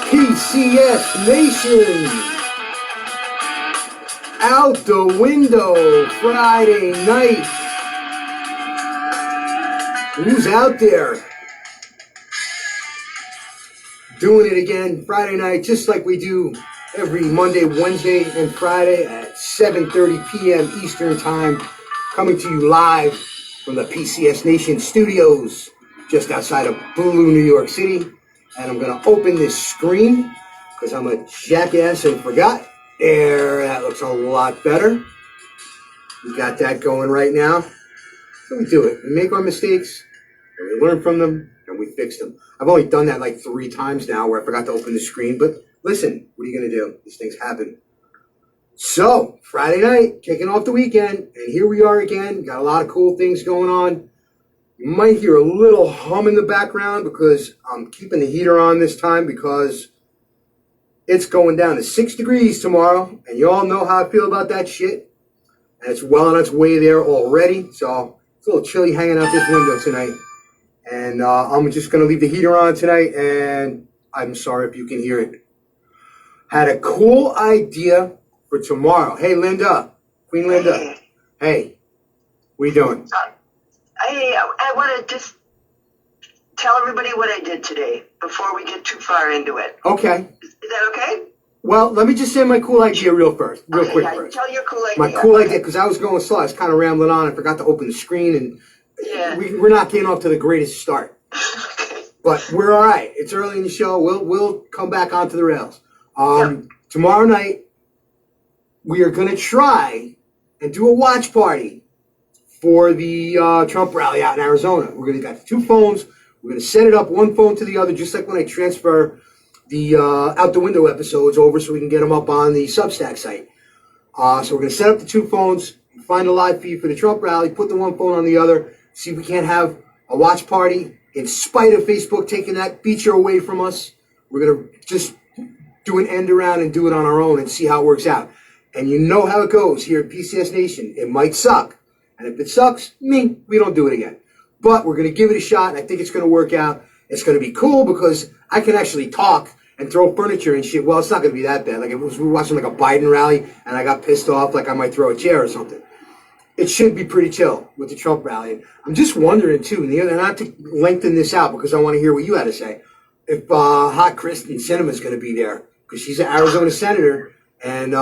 PCS Nation. Out the window Friday night. Who's out there? Doing it again Friday night, just like we do every Monday, Wednesday, and Friday at 7:30 p.m. Eastern Time. Coming to you live from the PCS Nation studios, just outside of Blue, New York City. And I'm going to open this screen because I'm a jackass and forgot. There, that looks a lot better. We got that going right now. So we do it. We make our mistakes, and we learn from them, and we fix them. I've only done that like 3 times now where I forgot to open the screen. But listen, what are you going to do? These things happen. So, Friday night, kicking off the weekend, and here we are again. Got a lot of cool things going on. You might hear a little hum in the background because I'm keeping the heater on this time because it's going down to 6 degrees tomorrow, and you all know how I feel about that shit. And it's well on its way there already, so it's a little chilly hanging out this window tonight. And I'm just going to leave the heater on tonight, and I'm sorry if you can hear it. Had a cool idea for tomorrow. Hey, Linda. Queen Linda. Hey, what are you doing? I want to just tell everybody what I did today before we get too far into it. Okay. Is that okay? Well, let me just say my cool idea real quick yeah, first. Tell your cool idea. My cool idea, because I was going slow. I was kind of rambling on. I forgot to open the screen, and we're not getting off to the greatest start. But we're all right. It's early in the show. We'll come back onto the rails. Tomorrow night, we are going to try and do a watch party for the Trump rally out in Arizona. We're going to got 2 phones. We're going to set it up one phone to the other, just like when I transfer the Out the Window episodes over so we can get them up on the Substack site. So we're going to set up the 2 phones, find a live feed for the Trump rally, put the one phone on the other, see if we can't have a watch party. In spite of Facebook taking that feature away from us, we're going to just do an end around and do it on our own and see how it works out. And you know how it goes here at PCS Nation. It might suck. And if it sucks, we don't do it again. But we're going to give it a shot, and I think it's going to work out. It's going to be cool because I can actually talk and throw furniture and shit. Well, it's not going to be that bad. Like if we were watching like a Biden rally and I got pissed off, like I might throw a chair or something. It should be pretty chill with the Trump rally. And I'm just wondering, too, and not to lengthen this out because I want to hear what you had to say, if Hot Kristen Sinema is going to be there because she's an Arizona senator, and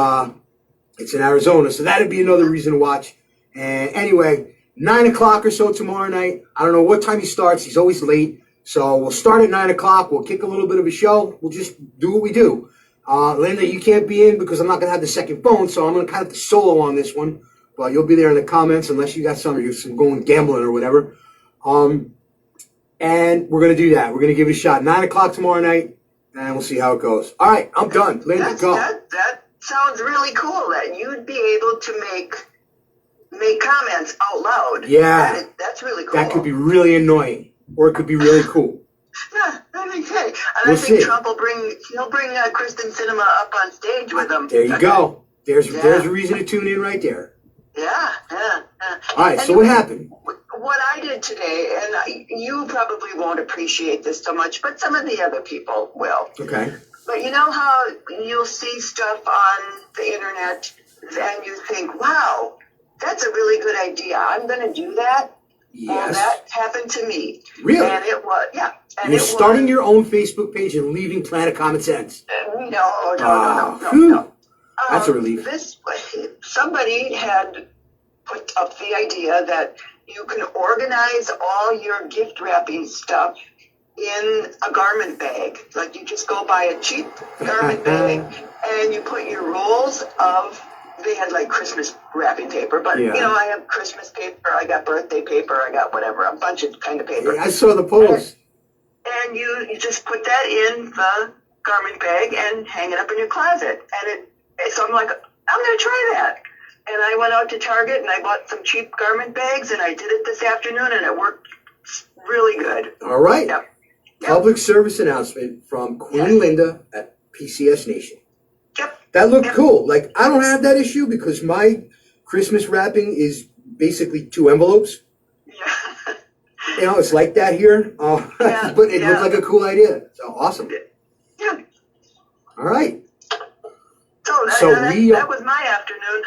it's in Arizona. So that'd be another reason to watch. And anyway, 9 o'clock or so tomorrow night. I don't know what time he starts. He's always late. So we'll start at 9 o'clock. We'll kick a little bit of a show. We'll just do what we do. Linda, you can't be in because I'm not going to have the second phone. So I'm going to kind of solo on this one. But you'll be there in the comments unless you got some going gambling or whatever. And we're going to do that. We're going to give it a shot. 9 o'clock tomorrow night. And we'll see how it goes. All right. I'm done. Linda, go. That sounds really cool that you'd be able to make comments out loud. Yeah. That's really cool. That could be really annoying, or it could be really cool. Yeah, I think so. And I think Trump will bring Kristen Sinema up on stage with him. There you go. There's a reason to tune in right there. Yeah. All right, so what happened? What I did today, and you probably won't appreciate this so much, but some of the other people will. Okay. But you know how you'll see stuff on the internet and you think, wow, that's a really good idea. I'm going to do that. Yes. Well, that happened to me. Really? And it was, yeah. And you're starting your own Facebook page and leaving Planet Common Sense. No. That's a relief. Somebody had put up the idea that you can organize all your gift wrapping stuff in a garment bag. Like you just go buy a cheap garment bag and you put your rolls of, they had like Christmas wrapping paper, but you know, I have Christmas paper, I got birthday paper, I got whatever, a bunch of kind of paper. Yeah, I saw the post. And you just put that in the garment bag and hang it up in your closet. So I'm like, I'm going to try that. And I went out to Target and I bought some cheap garment bags and I did it this afternoon and it worked really good. All right. Yep. Public service announcement from Queen Linda at PCS Nation. Yep. That looked cool. Like, I don't have that issue because my Christmas wrapping is basically 2 envelopes. Yeah. You know, it's like that here. But it looked like a cool idea. So, awesome. Yeah. All right. So that was my afternoon.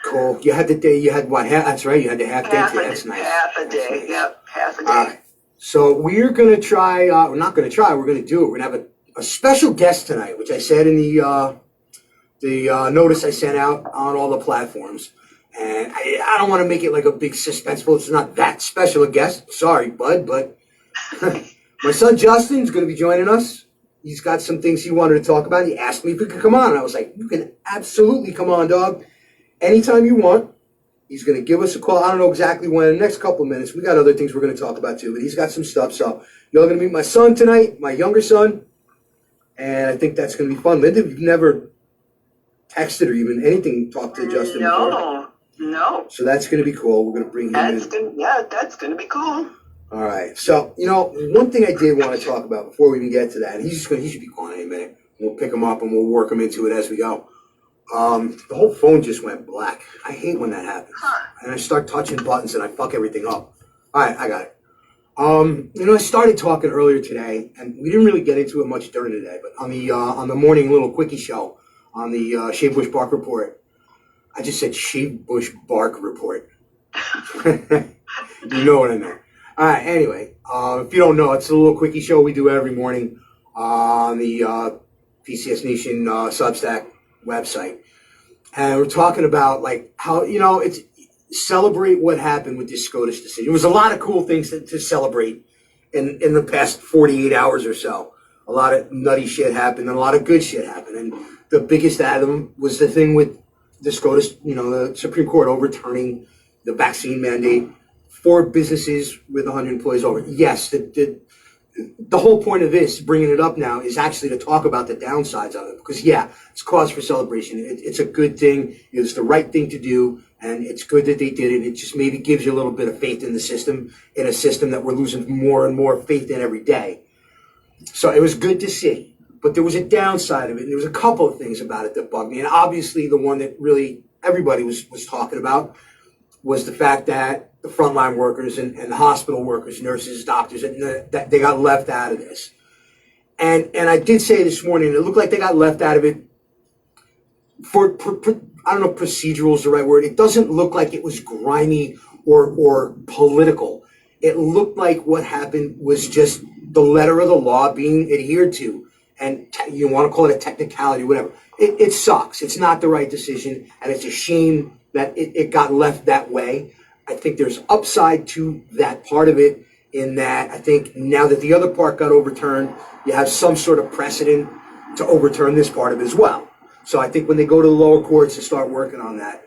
Cool. You had the day. You had what? That's right. You had the half day today. That's nice. Half a day. Nice. Yep. Half a day. All right. So we're gonna try. We're not gonna try. We're gonna do it. We're gonna have a special guest tonight, which I said in the notice I sent out on all the platforms. And I don't want to make it like a big suspenseful. It's not that special a guest. Sorry, bud, but my son Justin's going to be joining us. He's got some things he wanted to talk about. He asked me if he could come on. And I was like, you can absolutely come on, dog. Anytime you want. He's going to give us a call. I don't know exactly when. In the next couple of minutes. We got other things we're going to talk about too. But he's got some stuff. So you're going to meet my son tonight, my younger son. And I think that's going to be fun. Linda, you've never texted or even anything talked to Justin before. No. So that's going to be cool. We're going to bring him in. That's going to be cool. All right. So, one thing I did want to talk about before we even get to that, he should be calling any minute. We'll pick him up and we'll work him into it as we go. The whole phone just went black. I hate when that happens. And I start touching buttons and I fuck everything up. All right, I got it. I started talking earlier today, and we didn't really get into it much during the day, but on the morning little quickie show on the Shea Bush Bark Report, I just said Shea Bush Bark Report. You know what I meant. All right, anyway, if you don't know, it's a little quickie show we do every morning on the PCS Nation Substack website. And we're talking about, like, how, it's celebrate what happened with this SCOTUS decision. There was a lot of cool things to celebrate in the past 48 hours or so. A lot of nutty shit happened and a lot of good shit happened. And the biggest out of them was the thing with the SCOTUS, the Supreme Court overturning the vaccine mandate for businesses with 100 employees over. Yes, the whole point of this, bringing it up now, is actually to talk about the downsides of it. Because, yeah, it's cause for celebration. It's a good thing. It's the right thing to do. And it's good that they did it. It just maybe gives you a little bit of faith in the system, in a system that we're losing more and more faith in every day. So it was good to see. But there was a downside of it, and there was a couple of things about it that bugged me. And obviously the one that really everybody was talking about was the fact that the frontline workers and the hospital workers, nurses, doctors, that they got left out of this. And I did say this morning, it looked like they got left out of it for I don't know if procedural is the right word. It doesn't look like it was grimy or political. It looked like what happened was just the letter of the law being adhered to. And you want to call it a technicality, whatever. It sucks. It's not the right decision. And it's a shame that it got left that way. I think there's upside to that part of it, in that I think now that the other part got overturned, you have some sort of precedent to overturn this part of it as well. So I think when they go to the lower courts and start working on that,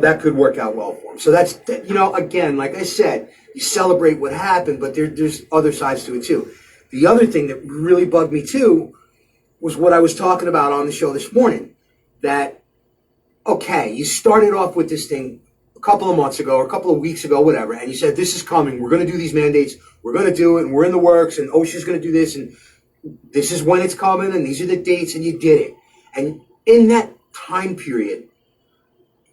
that could work out well for them. So that's, again, like I said, you celebrate what happened, but there's other sides to it too. The other thing that really bugged me too was what I was talking about on the show this morning, that, okay, you started off with this thing a couple of months ago or a couple of weeks ago, whatever, and you said, this is coming, we're going to do these mandates, we're going to do it, and we're in the works, and OSHA's going to do this, and this is when it's coming, and these are the dates, and you did it. And in that time period,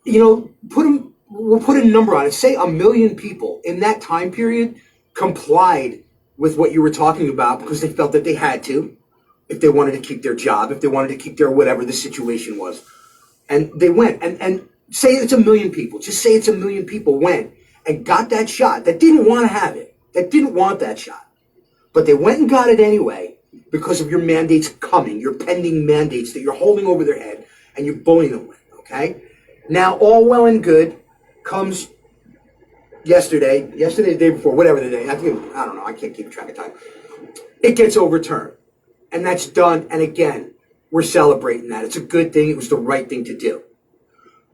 we'll put a number on it. Say 1 million people in that time period complied with what you were talking about because they felt that they had to, if they wanted to keep their job, if they wanted to keep their whatever the situation was. And they went. And say it's 1 million people. Just say it's 1 million people went and got that shot, that didn't want to have it, that didn't want that shot. But they went and got it anyway, because of your mandates coming, your pending mandates that you're holding over their head and you're bullying them with, okay? Now, all well and good comes yesterday, the day before, whatever the day, I don't know, I can't keep track of time. It gets overturned, and that's done, and again, we're celebrating that. It's a good thing. It was the right thing to do.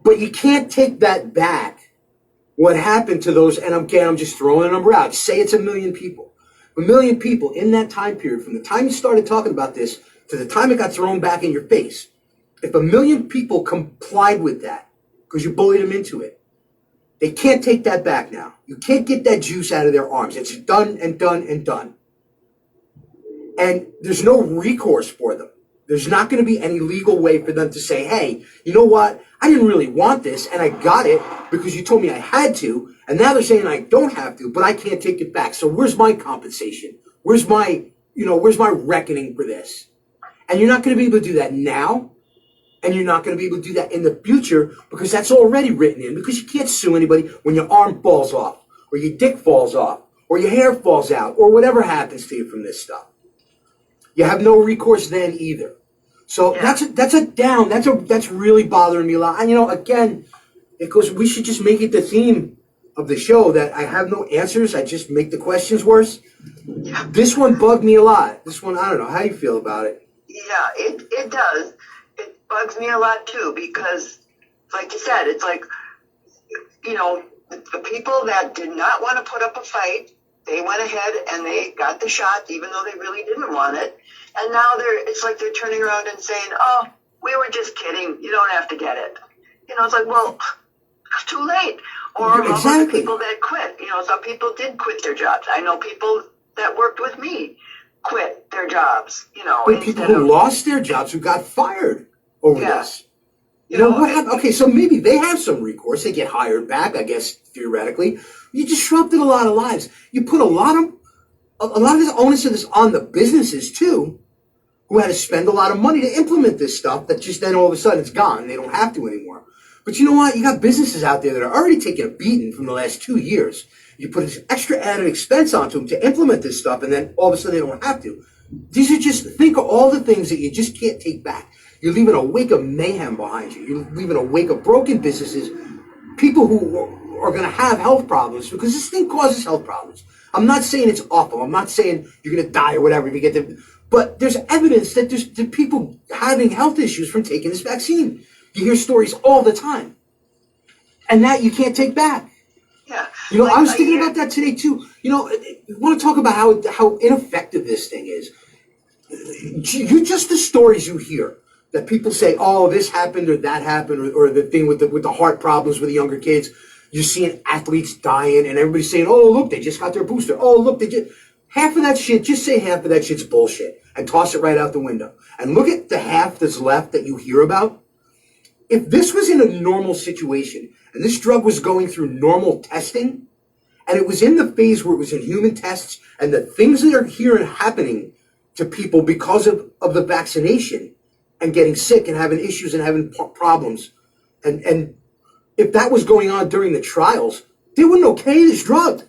But you can't take that back, what happened to those, and again, I'm just throwing a number out. Say it's 1 million people. 1 million people in that time period, from the time you started talking about this to the time it got thrown back in your face, if 1 million people complied with that because you bullied them into it, they can't take that back now. You can't get that juice out of their arms. It's done and done and done. And there's no recourse for them. There's not going to be any legal way for them to say, hey, you know what? I didn't really want this, and I got it because you told me I had to, and now they're saying I don't have to, but I can't take it back. So where's my compensation? Where's my reckoning for this? And you're not going to be able to do that now, and you're not going to be able to do that in the future because that's already written in, because you can't sue anybody when your arm falls off, or your dick falls off, or your hair falls out, or whatever happens to you from this stuff. You have no recourse then either. So that's really bothering me a lot. And again, it goes, we should just make it the theme of the show that I have no answers. I just make the questions worse. Yeah. This one bugged me a lot. This one, I don't know. How do you feel about it? Yeah, it does. It bugs me a lot too, because like you said, it's like, the people that did not want to put up a fight, they went ahead and they got the shot, even though they really didn't want it. And now it's like they're turning around and saying, oh, we were just kidding. You don't have to get it. It's like, well, it's too late. Or how about the people that quit? Some people did quit their jobs. I know people that worked with me quit their jobs, But people who lost their jobs, who got fired over this. What happened? Okay, so maybe they have some recourse. They get hired back, I guess, theoretically. You disrupted a lot of lives. You put a lot of this onus of this on the businesses, too, who had to spend a lot of money to implement this stuff that just then all of a sudden it's gone. They don't have to anymore. But you know what? You got businesses out there that are already taking a beating from the last 2 years. You put this extra added expense onto them to implement this stuff, and then all of a sudden they don't have to. These are think of all the things that you just can't take back. You're leaving a wake of mayhem behind you. You're leaving a wake of broken businesses, people who are going to have health problems, because this thing causes health problems. I'm not saying it's awful. I'm not saying you're going to die or whatever if you get them. But there's evidence that there's people having health issues from taking this vaccine. You hear stories all the time. And that you can't take back. Yeah. I was thinking about that today, too. We want to talk about how ineffective this thing is. Just the stories you hear that people say, oh, this happened or that happened, or the thing with the heart problems with the younger kids. You're seeing athletes dying, and everybody's saying, oh, look, they just got their booster. Oh, look, half of that shit, just say half of that shit's bullshit and toss it right out the window. And look at the half that's left that you hear about. If this was in a normal situation, and this drug was going through normal testing, and it was in the phase where it was in human tests, and the things that are here and happening to people because of the vaccination and getting sick and having issues and having problems, and if that was going on during the trials, they wouldn't okay this drug.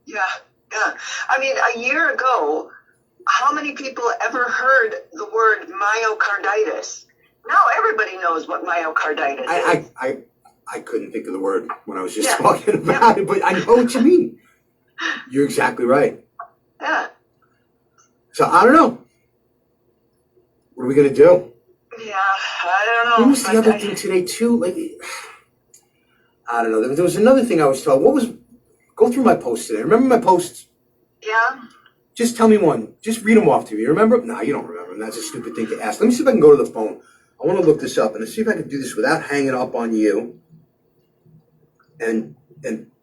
Yeah. I mean, a year ago, how many people ever heard the word myocarditis? Now everybody knows what myocarditis is. I couldn't think of the word when I was just talking about it, but I know what you mean. You're exactly right. Yeah. So I don't know. What are we going to do? Yeah, I don't know. What was the other thing today, too? I don't know. There was another thing I was told. Go through my posts today. Remember my posts? Yeah. Just tell me one. Just read them off to me. You remember? No, you don't remember them. That's a stupid thing to ask. Let me see if I can go to the phone. I want to look this up and see if I can do this without hanging up on you. And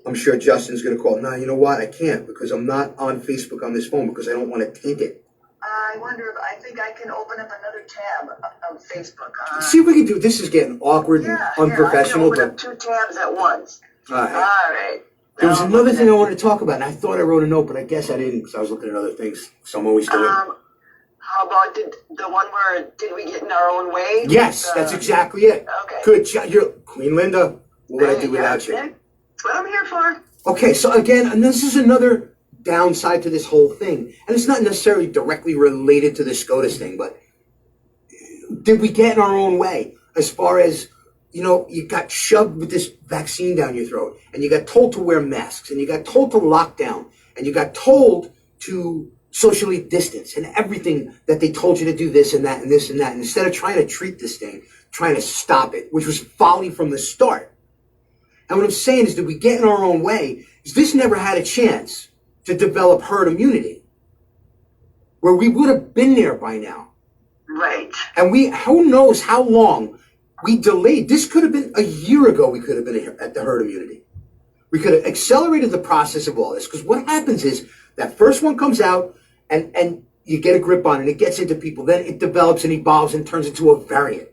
I'm sure Justin's going to call. No, you know what? I can't, because I'm not on Facebook on this phone, because I don't want to taint it. I wonder if I think I can open up another tab of Facebook. See if we can do. This is getting awkward and unprofessional. I can open up 2 tabs at once. All right. There was another thing I wanted to talk about, and I thought I wrote a note, but I guess I didn't, because I was looking at other things. So I'm always doing. How about the one where did we get in our own way? Yes, that's exactly it. Okay. Good job. You're Queen Linda. What would I do without you? That's what I'm here for. Okay, so again, and this is another downside to this whole thing, and it's not necessarily directly related to the SCOTUS thing, but did we get in our own way as far as, you got shoved with this vaccine down your throat, and you got told to wear masks, and you got told to lock down, and you got told to socially distance, and everything that they told you to do this and that and this and that, and instead of trying to treat this thing, trying to stop it, which was folly from the start. And what I'm saying is, did we get in our own way? Is this never had a chance to develop herd immunity, where we would have been there by now. Right. And who knows how long we delayed. This could have been a year ago. We could have been at the herd immunity. We could have accelerated the process of all this, because what happens is that first one comes out and you get a grip on it, and it gets into people. Then it develops and evolves and turns into a variant.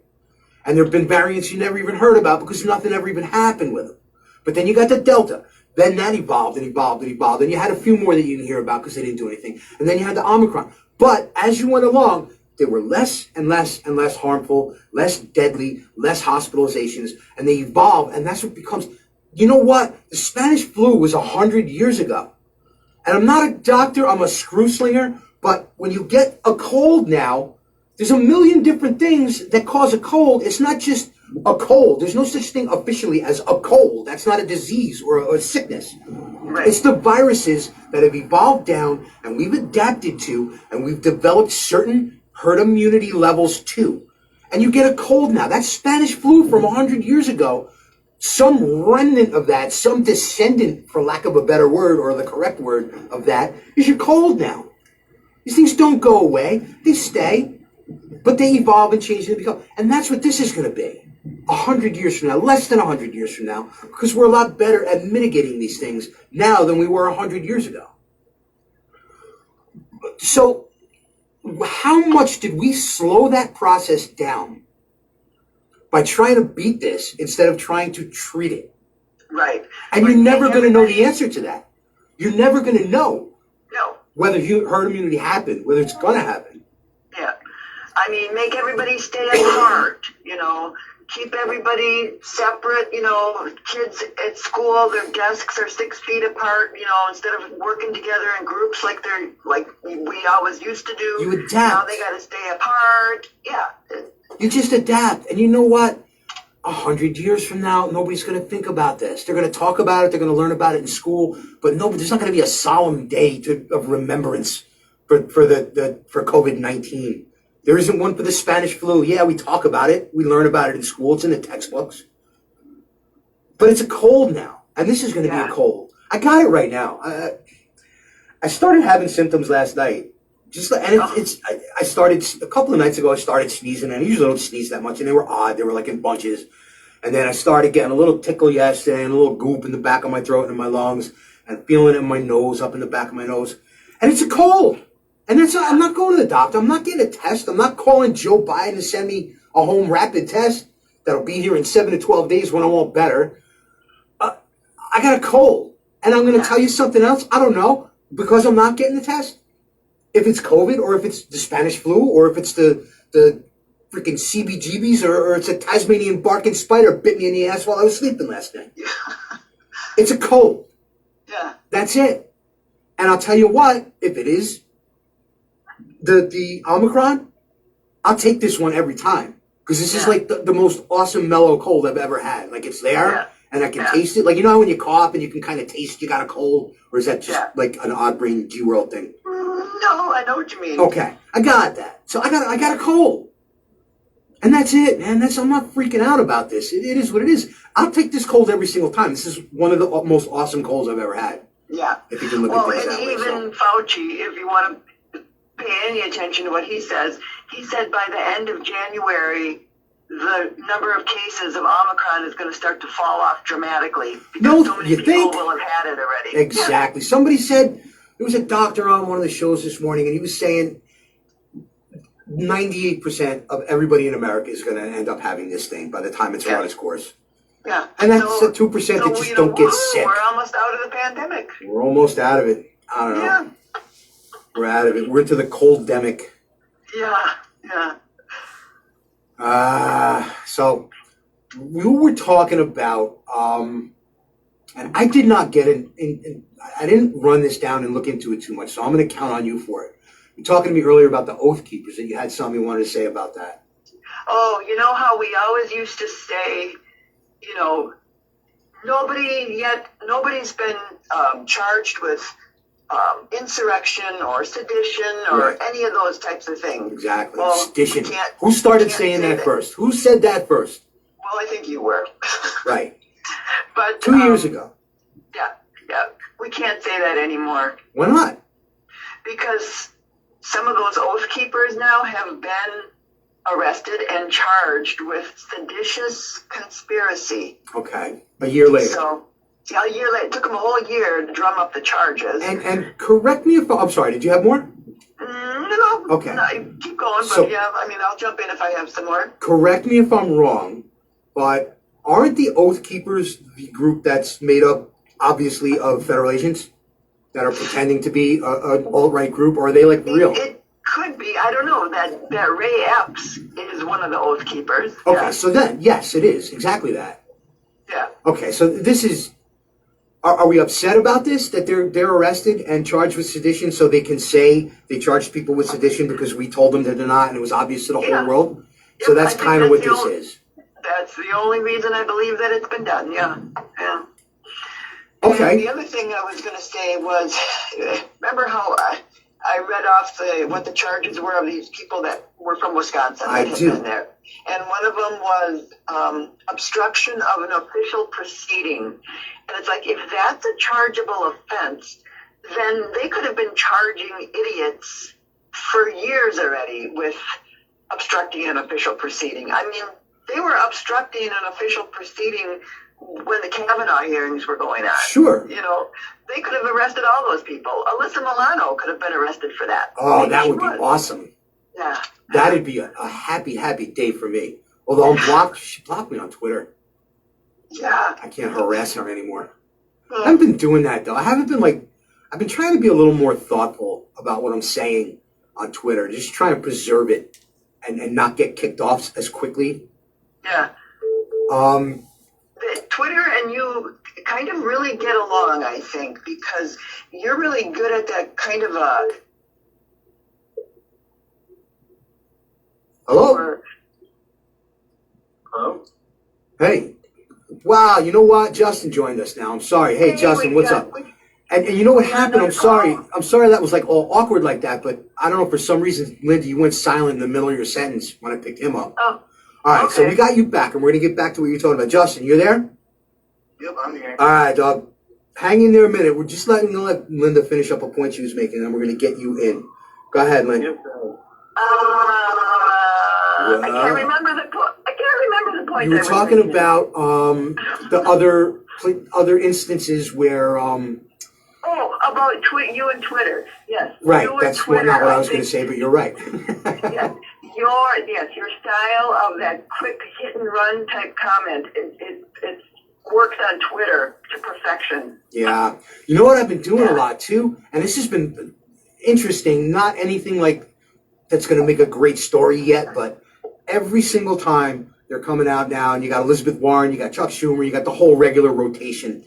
And there have been variants you never even heard about because nothing ever even happened with them. But then you got the Delta. Then that evolved and evolved and evolved. And you had a few more that you didn't hear about because they didn't do anything. And then you had the Omicron. But as you went along, they were less and less and less harmful, less deadly, less hospitalizations, and they evolve, and that's what becomes, you know what? The Spanish flu was 100 years ago. And I'm not a doctor, I'm a screw slinger, but when you get a cold now, there's a million different things that cause a cold. It's not just a cold. There's no such thing officially as a cold. That's not a disease or a sickness. Right. It's the viruses that have evolved down and we've adapted to, and we've developed certain herd immunity levels to. And you get a cold now. That Spanish flu from 100 years ago, some remnant of that, some descendant, for lack of a better word or the correct word of that, is your cold now. These things don't go away. They stay, but they evolve and change and become. And that's what this is going to be 100 years from now, less than 100 years from now, because we're a lot better at mitigating these things now than we were 100 years ago. So how much did we slow that process down by trying to beat this instead of trying to treat it? Right. And you're never going to know the answer to that. You're never going to know whether herd immunity happened, whether it's going to happen. Yeah. I mean, make everybody stay apart, keep everybody separate, kids at school, their desks are 6 feet apart, instead of working together in groups like we always used to do. You adapt. Now they got to stay apart. Yeah. You just adapt. And you know what? 100 years from now, nobody's going to think about this. They're going to talk about it. They're going to learn about it in school. But no, there's not going to be a solemn day of remembrance for COVID-19. There isn't one for the Spanish flu. Yeah, we talk about it. We learn about it in school. It's in the textbooks. But it's a cold now. And this is going to be a cold. I got it right now. I started having symptoms last night. I started a couple of nights ago. I started sneezing, and I usually don't sneeze that much, and they were odd. They were like in bunches, and then I started getting a little tickle yesterday, and a little goop in the back of my throat and in my lungs, and feeling it in my nose, up in the back of my nose, and it's a cold. And I'm not going to the doctor. I'm not getting a test. I'm not calling Joe Biden to send me a home rapid test that'll be here in 7 to 12 days when I'm all better. I got a cold, and I'm going to tell you something else. I don't know, because I'm not getting the test. If it's COVID, or if it's the Spanish flu, or if it's the freaking CBGBs, or it's a Tasmanian barking spider bit me in the ass while I was sleeping last night. It's a cold. Yeah. That's it. And I'll tell you what, if it is the Omicron, I'll take this one every time. Because this is like the most awesome mellow cold I've ever had. Like, it's there, and I can taste it. Like, you know how when you cough and you can kind of taste you got a cold? Or is that just like an odd brain G-World thing? No, I know what you mean. Okay, I got that. So I got a cold. And that's it, man. I'm not freaking out about this. It is what it is. I'll take this cold every single time. This is one of the most awesome colds I've ever had. Yeah. If you can look at things and that way. Even Fauci, if you want to pay any attention to what he says, he said by the end of January, the number of cases of Omicron is going to start to fall off dramatically. Because so many people will have had it already. Exactly. Yeah. Somebody said, there was a doctor on one of the shows this morning, and he was saying 98% of everybody in America is going to end up having this thing by the time it's run its course. Yeah. And that's the 2% that just don't get sick. We're almost out of the pandemic. We're almost out of it. I don't know. Yeah. We're out of it. We're into the cold-demic. Yeah. So we were talking about, and I did not get I didn't run this down and look into it too much, so I'm going to count on you for it. You were talking to me earlier about the Oath Keepers, and you had something you wanted to say about that. Oh, you know how we always used to say, nobody's been charged with insurrection or sedition or any of those types of things. Exactly. Well, sedition. Who started saying that first? Who said that first? Well, I think you were. Right. But 2 years ago. Yeah. We can't say that anymore. Why not? Because some of those Oath Keepers now have been arrested and charged with seditious conspiracy. Okay. A year later. So, a year later. It took them a whole year to drum up the charges. And correct me if I'm sorry, did you have more? No. Okay. No, keep going, but I'll jump in if I have some more. Correct me if I'm wrong, but aren't the Oath Keepers the group that's made up, obviously, of federal agents that are pretending to be an alt-right group, or are they like real? It could be. see, I don't know, that Ray Epps is one of the Oath Keepers. Okay, Yeah. so then, yes, it is. Exactly that. Yeah. Okay, so this is... Are we upset about this, that they're arrested and charged with sedition so they can say they charged people with sedition because we told them that they're not and it was obvious to the whole world? So Yep, that's kind of what this is. That's the only reason I believe that it's been done, yeah. Yeah. Okay. And the other thing I was going to say was, remember how I read off what the charges were of these people that were from Wisconsin that had been there? And one of them was obstruction of an official proceeding. And it's like, if that's a chargeable offense, then they could have been charging idiots for years already with obstructing an official proceeding. I mean, they were obstructing an official proceeding when the Kavanaugh hearings were going on. Sure. You know, they could have arrested all those people. Alyssa Milano could have been arrested for that. Oh, Maybe that she would be awesome. Yeah. That'd be a happy, happy day for me. Although I'm blocked. She blocked me on Twitter. Yeah. I can't harass her anymore. I haven't been doing that, though. I've been trying to be a little more thoughtful about what I'm saying on Twitter. Just trying to preserve it and not get kicked off as quickly. Yeah. Twitter and you kind of really get along, I think, because you're really good at that kind of a... Hello? Hello? Hey. Wow, you know what? Justin joined us now. I'm sorry. Hey, Justin, what's up? And you know what happened? I'm sorry. I'm sorry that was like all awkward like that, but I don't know, for some reason, Linda, you went silent in the middle of your sentence when I picked him up. Oh. All right, okay. So we got you back, and we're going to get back to what you're talking about. Justin, you there? Yep, I'm here. All right, dog. Hang in there a minute. We're just let Linda finish up a point she was making, and then we're going to get you in. Go ahead, Linda. Yep. I can't remember the point. You were talking about the other instances where... about you and Twitter. Yes. Right, that's Twitter, not what I was going to say, but you're right. Yes, your style of that quick hit and run type comment, it works on Twitter to perfection. Yeah. You know what I've been doing a lot too? And this has been interesting, not anything like that's going to make a great story yet, but every single time they're coming out now, and you got Elizabeth Warren, you got Chuck Schumer, you got the whole regular rotation,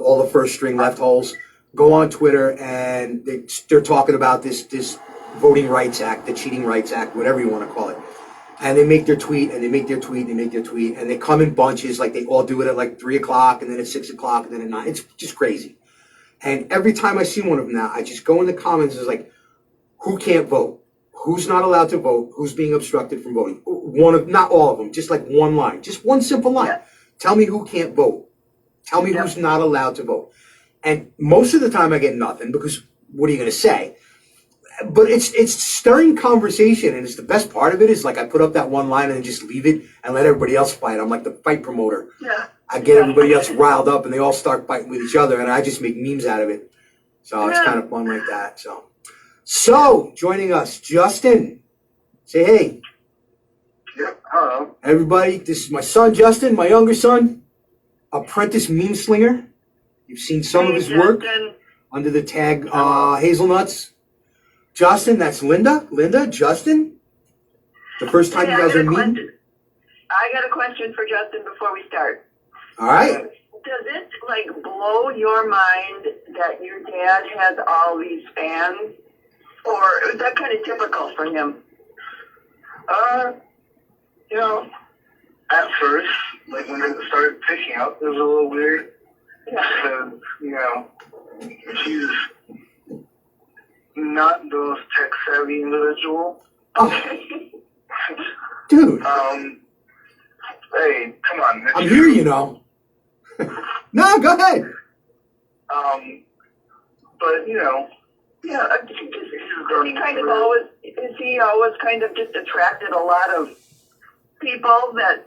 all the first string left holes, go on Twitter and they're talking about this Voting Rights Act, the Cheating Rights Act, whatever you want to call it. And they make their tweet, and they make their tweet, and they make their tweet, and they come in bunches, like they all do it at like 3 o'clock, and then at 6 o'clock, and then at 9. It's just crazy. And every time I see one of them now, I just go in the comments and it's like, who can't vote? Who's not allowed to vote? Who's being obstructed from voting? Not all of them, just like one line. Just one simple line. Yeah. Tell me who can't vote. Tell me who's not allowed to vote. And most of the time I get nothing, because what are you going to say? But it's stirring conversation, and it's the best part of it is like I put up that one line and then just leave it and let everybody else fight. I'm like the fight promoter. Yeah. I get everybody else riled up, and they all start fighting with each other, and I just make memes out of it. So it's kind of fun like that. So joining us, Justin. Say hey. Yep. Hello. Everybody, this is my son Justin, my younger son, apprentice meme slinger. You've seen some of his work under the tag Hazelnuts. Justin, that's Linda. Linda, Justin. The first time you guys are meeting. I got a question for Justin before we start. All right. Does it blow your mind that your dad has all these fans, or is that kind of typical for him? At first, like when it started picking up, it was a little weird. Yeah. Because, she's not the most tech savvy individual. Okay. Dude. Hey, come on. I'm here, you know. No, go ahead. But, Yeah, is he always kind of just attracted a lot of people that,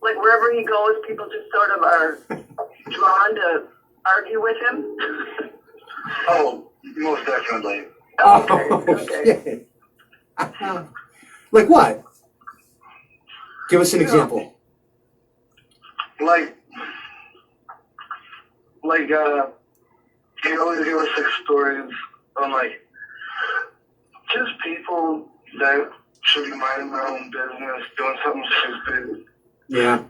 like wherever he goes, people just sort of are drawn to argue with him? Oh, most definitely. Okay. Like what? Give us an example. Like, he always give us stories on, just people that should be minding their own business, doing something stupid. Yeah.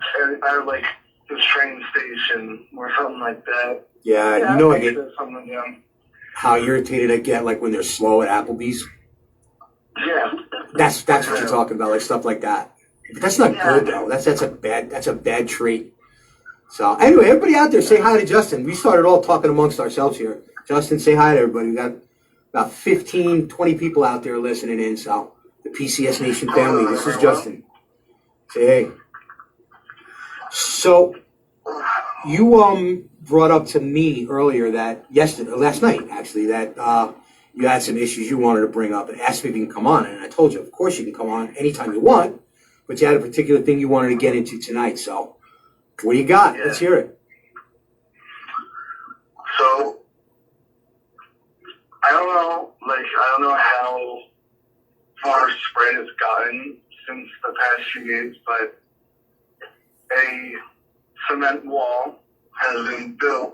At like this train station or something like that. Yeah, Yeah. you know I get Something young. how irritated I get like when they're slow at Applebee's. Yeah. That's what you're talking about, like stuff like that. But that's not good though. That's a bad trait. So anyway, everybody out there, say hi to Justin. We started all talking amongst ourselves here. Justin, say hi to everybody. We got about 15, 20 people out there listening in. So the PCS Nation family. This is Justin. Say hey. So you brought up to me earlier that last night actually, that you had some issues you wanted to bring up and asked me if you can come on, and I told you, of course you can come on anytime you want, but you had a particular thing you wanted to get into tonight. So what do you got? Yeah. Let's hear it. So I don't know how far spread it's gotten since the past few days, but a cement wall has been built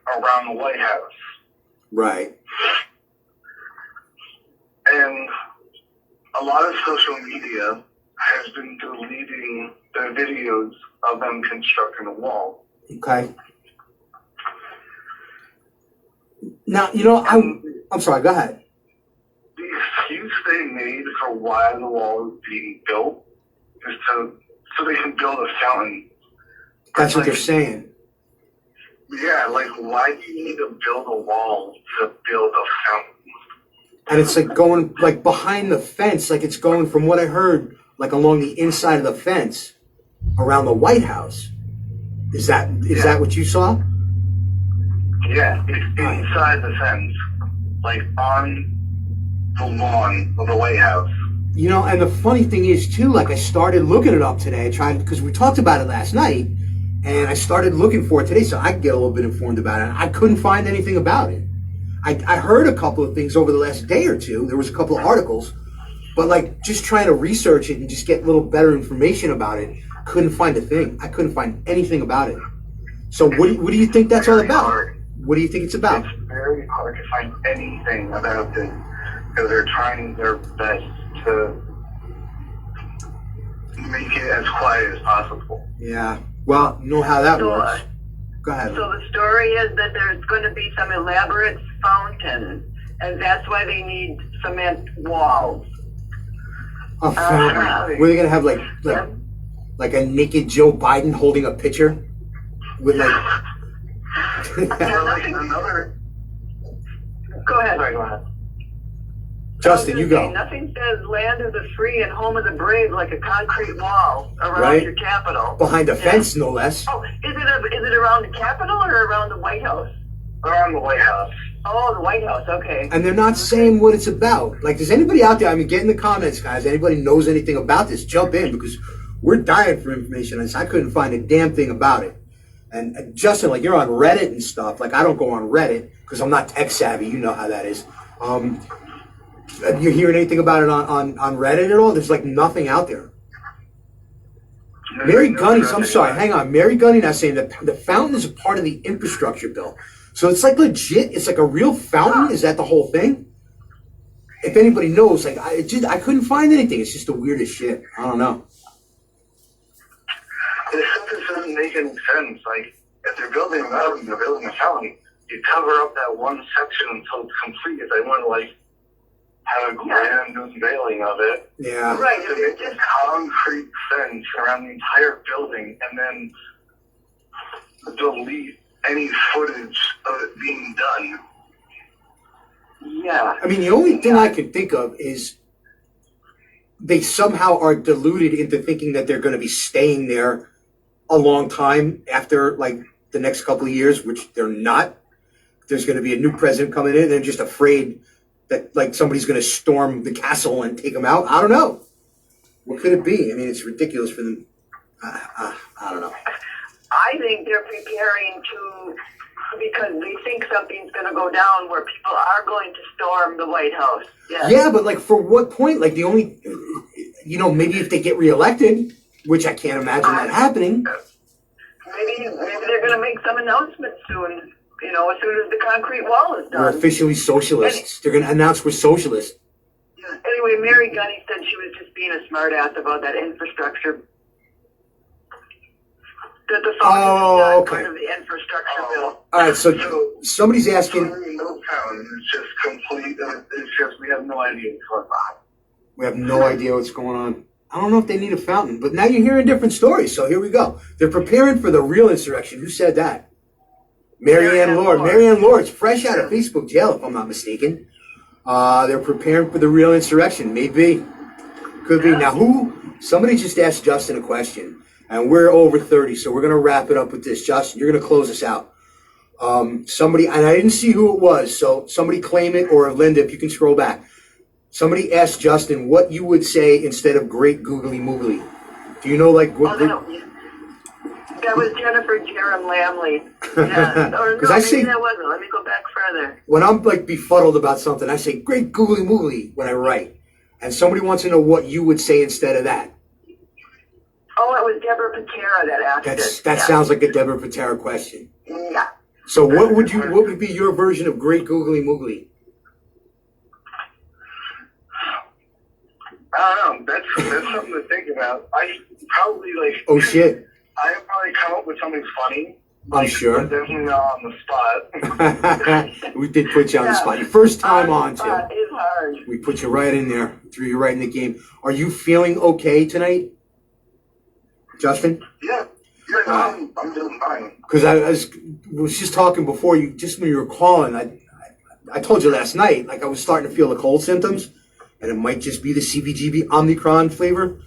around the White House. Right. And a lot of social media has been deleting the videos of them constructing a wall. Okay. Now, I'm sorry, go ahead. The excuse they made for why the wall is being built is so they can build a fountain. That's what they're saying. Yeah, like, why do you need to build a wall to build a fountain? And it's like going like behind the fence, like it's going from what I heard, like along the inside of the fence around the White House. Is that what you saw? Yeah, it's inside the fence, like on the lawn of the White House. And the funny thing is too, like I started looking it up today, because we talked about it last night, and I started looking for it today so I could get a little bit informed about it. I couldn't find anything about it. I heard a couple of things over the last day or two. There was a couple of articles, but like just trying to research it and just get a little better information about it, couldn't find a thing. I couldn't find anything about it. So what do you think that's all about? Hard. What do you think it's about? It's very hard to find anything about it because they're trying their best to make it as quiet as possible. Yeah. Well, you know how that So, works. Go ahead. So the story is that there's going to be some elaborate fountain, and that's why they need cement walls. A fountain. Were they gonna have like a naked Joe Biden holding a picture with like? Or like another. Go ahead. Sorry, go ahead. Justin, you go. Nothing says land of the free and home of the brave like a concrete wall around Right. your Capitol. Behind a fence, no less. Oh, is it around the Capitol or around the White House? Around the White House. Oh, the White House. Okay. And they're not saying what it's about. Like, does anybody out there? I mean, get in the comments, guys. Anybody knows anything about this? Jump in, because we're dying for information on this. I couldn't find a damn thing about it. And Justin, like, you're on Reddit and stuff. Like, I don't go on Reddit because I'm not tech savvy. You know how that is. You hearing anything about it on Reddit at all? There's like nothing out there. Mary Gunning, I'm sorry, hang on. Mary Gunning is saying that the fountain is a part of the infrastructure bill. So it's like legit, it's like a real fountain? Is that the whole thing? If anybody knows, like I couldn't find anything. It's just the weirdest shit. I don't know. This stuff doesn't make any sense. Like, if they're building a mountain, they're building a fountain, you cover up that one section until it's complete. If they want to, like, have a grand unveiling of it. Yeah. Right. To make a concrete fence around the entire building and then delete any footage of it being done. Yeah. I mean, the only thing I could think of is they somehow are deluded into thinking that they're going to be staying there a long time after, like, the next couple of years, which they're not. There's going to be a new president coming in. They're just afraid that, like, somebody's going to storm the castle and take them out. I don't know. What could it be? I mean, it's ridiculous for them. I don't know. I think they're preparing because they think something's going to go down where people are going to storm the White House. Yes. Yeah, but, like, for what point? Like, the only, maybe if they get reelected, which I can't imagine that happening. Maybe they're going to make some announcement soon. As soon as the concrete wall is done. We're officially socialists. They're going to announce we're socialists. Yeah, Anyway, Mary Gunny said she was just being a smartass about that infrastructure. That the phone is not part of the infrastructure bill. All right, so somebody's asking. No town. It's just complete. It's just we have no idea what's going on. We have no idea what's going on. I don't know if they need a fountain, but now you're hearing different stories. So here we go. They're preparing for the real insurrection. Who said that? Marianne Lord. Marianne Lord's fresh out of Facebook jail, if I'm not mistaken. They're preparing for the real insurrection. Maybe. Could be. Now, somebody just asked Justin a question, and we're over 30, so we're going to wrap it up with this. Justin, you're going to close us out. Somebody, and I didn't see who it was, so somebody claim it, or Linda, if you can scroll back. Somebody asked Justin what you would say instead of great googly moogly. Do you know, like, what? That was Jennifer Jerem Lamley. Yeah. Or no, I say, that wasn't. Let me go back further. When I'm like befuddled about something, I say great googly moogly when I write. And somebody wants to know what you would say instead of that. Oh, it was Deborah Patera that asked it. That sounds like a Deborah Patera question. Yeah. So what would be your version of great googly moogly? I don't know. That's something to think about. I probably Oh shit. I would probably come up with something funny. I'm sure. But definitely not on the spot. We did put you on the spot. Your first time on, Tim. It is hard. We put you right in there. Threw you right in the game. Are you feeling okay tonight, Justin? Yeah. No, I'm doing fine. Because I was just talking before you, just when you were calling, I told you last night, like I was starting to feel the cold symptoms, and it might just be the CBGB Omicron flavor.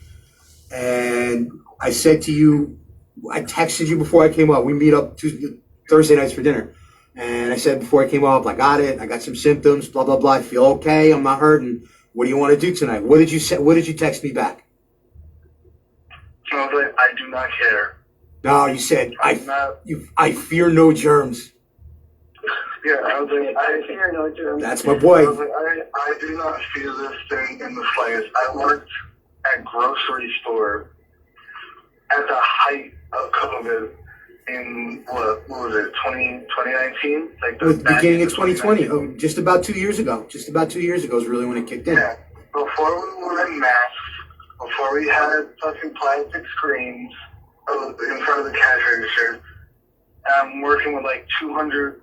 And I said to you, I texted you before I came up. We meet up Thursday nights for dinner. And I said before I came up, I got it. I got some symptoms, blah, blah, blah. I feel okay. I'm not hurting. What do you want to do tonight? What did you say? What did you text me back? So I was like, I do not care. No, you said, I fear no germs. Yeah, I was like, I fear no germs. That's my boy. I was like, I do not fear this thing in the slightest. I worked at grocery store at the height of COVID in, what was it, 2019? Like the beginning of 2020. Oh, just about 2 years ago. Just about 2 years ago is really when it kicked in. Yeah. Before we were in masks, before we had fucking plastic screens in front of the cash register, I'm working with like 200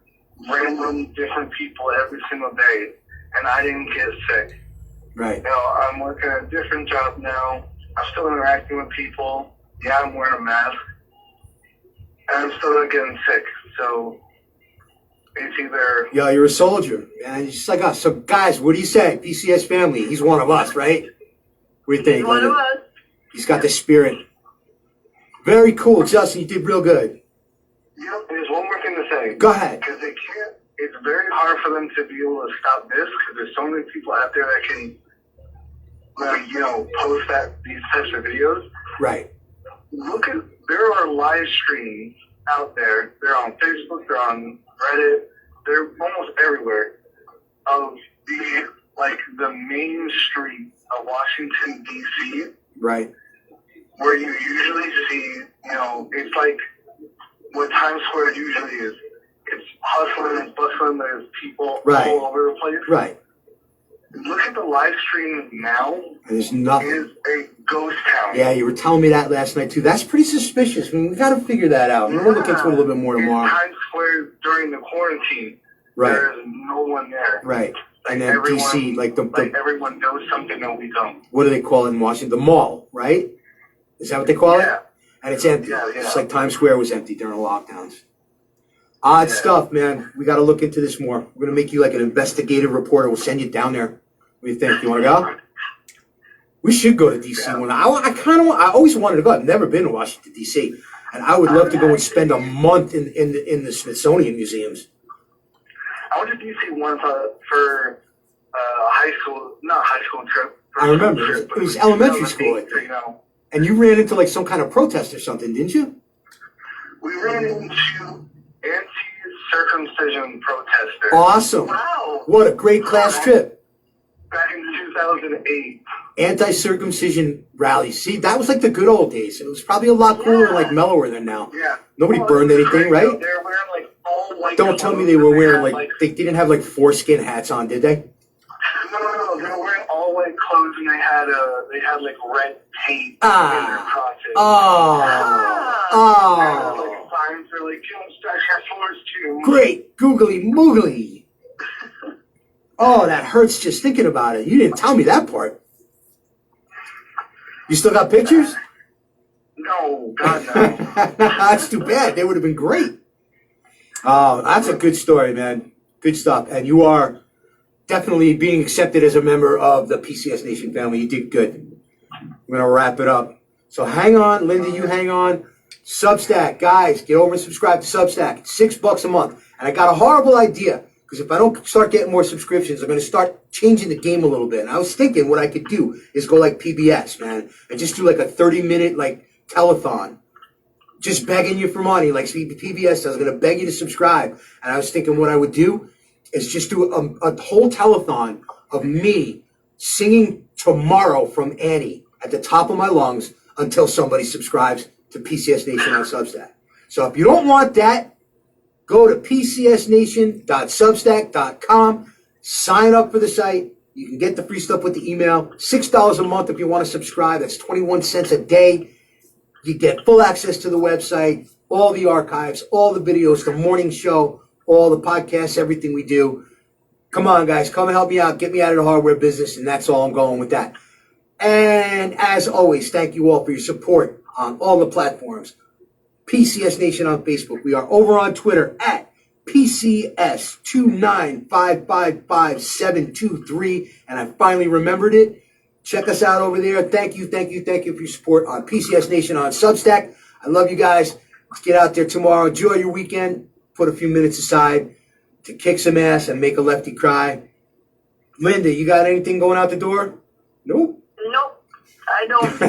random different people every single day, and I didn't get sick. Right. Now, I'm working a different job now. I'm still interacting with people. Yeah, I'm wearing a mask. And I'm still not getting sick. So, it's either... Yeah, you're a soldier, man. Just like us. So, guys, what do you say? PCS family, he's one of us, right? What do you think? He's one of us. He's got the spirit. Very cool, Justin. You did real good. Yep, there's one more thing to say. Go ahead. Because they can't... It's very hard for them to be able to stop this because there's so many people out there that can, post these types of videos. Right. There are live streams out there. They're on Facebook. They're on Reddit. They're almost everywhere of the main street of Washington D.C. Right. Where you usually see, it's like what Times Square usually is. It's hustling and bustling. There's people all over the place. Right. Look at the live stream now. And there's nothing. It is a ghost town. Yeah, you were telling me that last night, too. That's pretty suspicious. I mean, we got to figure that out. We're going to look into it a little bit more tomorrow. In Times Square during the quarantine, there's no one there. Right. And then D.C., everyone knows something that we don't. What do they call it in Washington? The mall, right? Is that what they call it? And it's empty. Yeah. It's like Times Square was empty during the lockdowns. Odd stuff, man. We got to look into this more. We're going to make you like an investigative reporter. We'll send you down there. What do you think? You want to go? We should go to D.C. one. I always wanted to go. I've never been to Washington, D.C. And I would love to go and spend a month in the Smithsonian museums. I went to D.C. once for not high school trip. I remember. It was elementary school, I think. And you ran into like some kind of protest or something, didn't you? We ran into anti-circumcision protesters. Awesome. Wow. What a great class trip. Back in 2008. Anti-circumcision rally. See, that was like the good old days. It was probably a lot cooler and like mellower than now. Yeah. Nobody burned anything, right? They were wearing like all white. Don't tell me they were wearing like they didn't have like foreskin hats on, did they? No. They were wearing all white clothes and they had like red paint in their closet. Like signs are like, don't start your floors too. Great, googly moogly. Oh, that hurts just thinking about it. You didn't tell me that part. You still got pictures? No, God no. That's too bad. They would have been great. Oh, that's a good story, man. Good stuff. And you are definitely being accepted as a member of the PCS Nation family. You did good. I'm going to wrap it up. So hang on, Linda, you hang on. Substack, guys, get over and subscribe to Substack. It's $6 a month. And I got a horrible idea, because if I don't start getting more subscriptions, I'm going to start changing the game a little bit. And I was thinking what I could do is go like PBS, man, and just do like a 30-minute like telethon, just begging you for money, like PBS does. I was going to beg you to subscribe. And I was thinking what I would do is just do a whole telethon of me singing Tomorrow from Annie at the top of my lungs until somebody subscribes to PCS Nation on Substack. So if you don't want that, go to pcsnation.substack.com, sign up for the site. You can get the free stuff with the email. $6 a month if you want to subscribe. That's 21 cents a day. You get full access to the website, all the archives, all the videos, the morning show, all the podcasts, everything we do. Come on, guys. Come and help me out. Get me out of the hardware business, and that's all I'm going with that. And as always, thank you all for your support on all the platforms. PCS Nation on Facebook. We are over on Twitter at PCS295555723. And I finally remembered it. Check us out over there. Thank you for your support on PCS Nation on Substack. I love you guys. Let's get out there tomorrow. Enjoy your weekend. Put a few minutes aside to kick some ass and make a lefty cry. Linda, you got anything going out the door? Nope. Nope, I don't.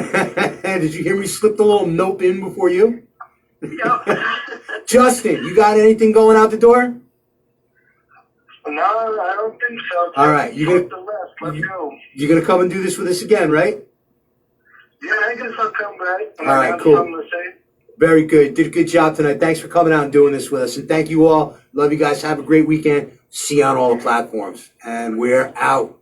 Did you hear me slip the little nope in before you? Yep. Justin, you got anything going out the door? No, I don't think so. All right, Let's go. You're gonna come and do this with us again, right? Yeah, I guess I'll come back. All right, cool. Something to say. Very good. Did a good job tonight. Thanks for coming out and doing this with us. And thank you all. Love you guys. Have a great weekend. See you on all the platforms. And we're out.